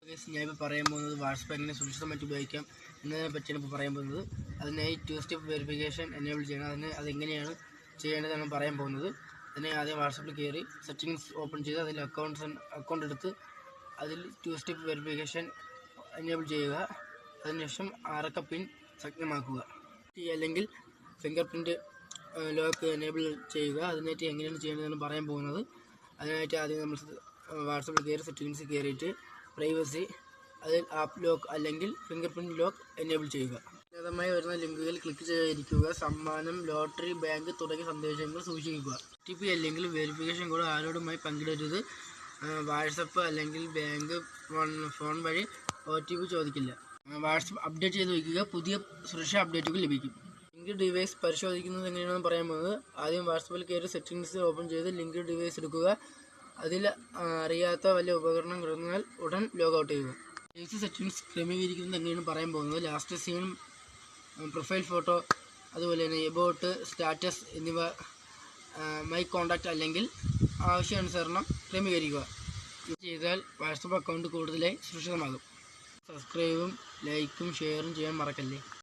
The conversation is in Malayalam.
ഞാൻ ഇപ്പോൾ പറയാൻ പോകുന്നത് വാട്സപ്പ് എങ്ങനെ സുരക്ഷിതമായിട്ട് ഉപയോഗിക്കാം എന്നതിനെ പറ്റിയാണ് ഇപ്പോൾ പറയാൻ പോകുന്നത്. അതിനായി 2 സ്റ്റെപ്പ് വെരിഫിക്കേഷൻ എനേബിൾ ചെയ്യണം. അതെങ്ങനെയാണ് ചെയ്യേണ്ടതെന്നാണ് പറയാൻ പോകുന്നത്. അതിനെ ആദ്യം വാട്സപ്പിൽ കയറി സെറ്റിങ്സ് ഓപ്പൺ ചെയ്ത് അതിൽ അക്കൗണ്ട് എടുത്ത് അതിൽ 2 സ്റ്റെപ്പ് വെരിഫിക്കേഷൻ എനേബിൾ ചെയ്യുക. അതിനുശേഷം 6 അക്ക പിൻ സജ്ജമാക്കുക. അല്ലെങ്കിൽ ഫിംഗർ പ്രിൻറ്റ് ലോക്ക് എനേബിൾ ചെയ്യുക. അതിനായിട്ട് എങ്ങനെയാണ് ചെയ്യേണ്ടതെന്ന് പറയാൻ പോകുന്നത്. അതിനായിട്ട് ആദ്യം നമ്മൾ വാട്സപ്പിൽ കയറി സെറ്റിങ്സ് കയറിയിട്ട് പ്രൈവസി അതിൽ ആപ്പ് ലോക്ക് അല്ലെങ്കിൽ ഫിംഗർ പ്രിൻറ്റ് ലോക്ക് എനേബിൾ ചെയ്യുക. ഉന്നതമായി വരുന്ന ലിങ്കുകളിൽ ക്ലിക്ക് ചെയ്യാതിരിക്കുക. സമ്മാനം, ലോട്ടറി, ബാങ്ക് തുടങ്ങിയ സന്ദേശങ്ങൾ സൂക്ഷിക്കുക. OTP അല്ലെങ്കിൽ വെരിഫിക്കേഷൻ കോഡ് ആരോടുമായി പങ്കിടരുത്. വാട്സപ്പ് അല്ലെങ്കിൽ ബാങ്ക് ഫോൺ വഴി OTP ചോദിക്കില്ല. വാട്സപ്പ് അപ്ഡേറ്റ് ചെയ്ത് വയ്ക്കുക. പുതിയ സുരക്ഷാ അപ്ഡേറ്റുകൾ ലഭിക്കും. ലിങ്ക് ഡിവൈസ് പരിശോധിക്കുന്നത് എങ്ങനെയാണെന്ന് പറയാൻ പോകുന്നത്. ആദ്യം വാട്സപ്പിൽ കയറി സെറ്റിങ്സ് ഓപ്പൺ ചെയ്ത് ലിങ്ക് ഡിവൈസ് എടുക്കുക. അതിൽ അറിയാത്ത വലിയ ഉപകരണം കിടന്നാൽ ഉടൻ ലോഗൗട്ട് ചെയ്യുക. ഡിവൈസ് സെറ്റിങ്സ് ക്രമീകരിക്കുന്നത് എങ്ങനെയാണ് പറയാൻ പോകുന്നത്. ലാസ്റ്റ് സീൻ, പ്രൊഫൈൽ ഫോട്ടോ, അതുപോലെ തന്നെ എബൌട്ട്, സ്റ്റാറ്റസ് എന്നിവ മൈ കോൺടാക്റ്റ് അല്ലെങ്കിൽ ആവശ്യാനുസരണം ക്രമീകരിക്കുക. ഇത് ചെയ്താൽ വാട്സപ്പ് അക്കൗണ്ട് കൂടുതലായി സുരക്ഷിതമാകും. സബ്സ്ക്രൈബും ലൈക്കും ഷെയറും ചെയ്യാൻ മറക്കല്ലേ.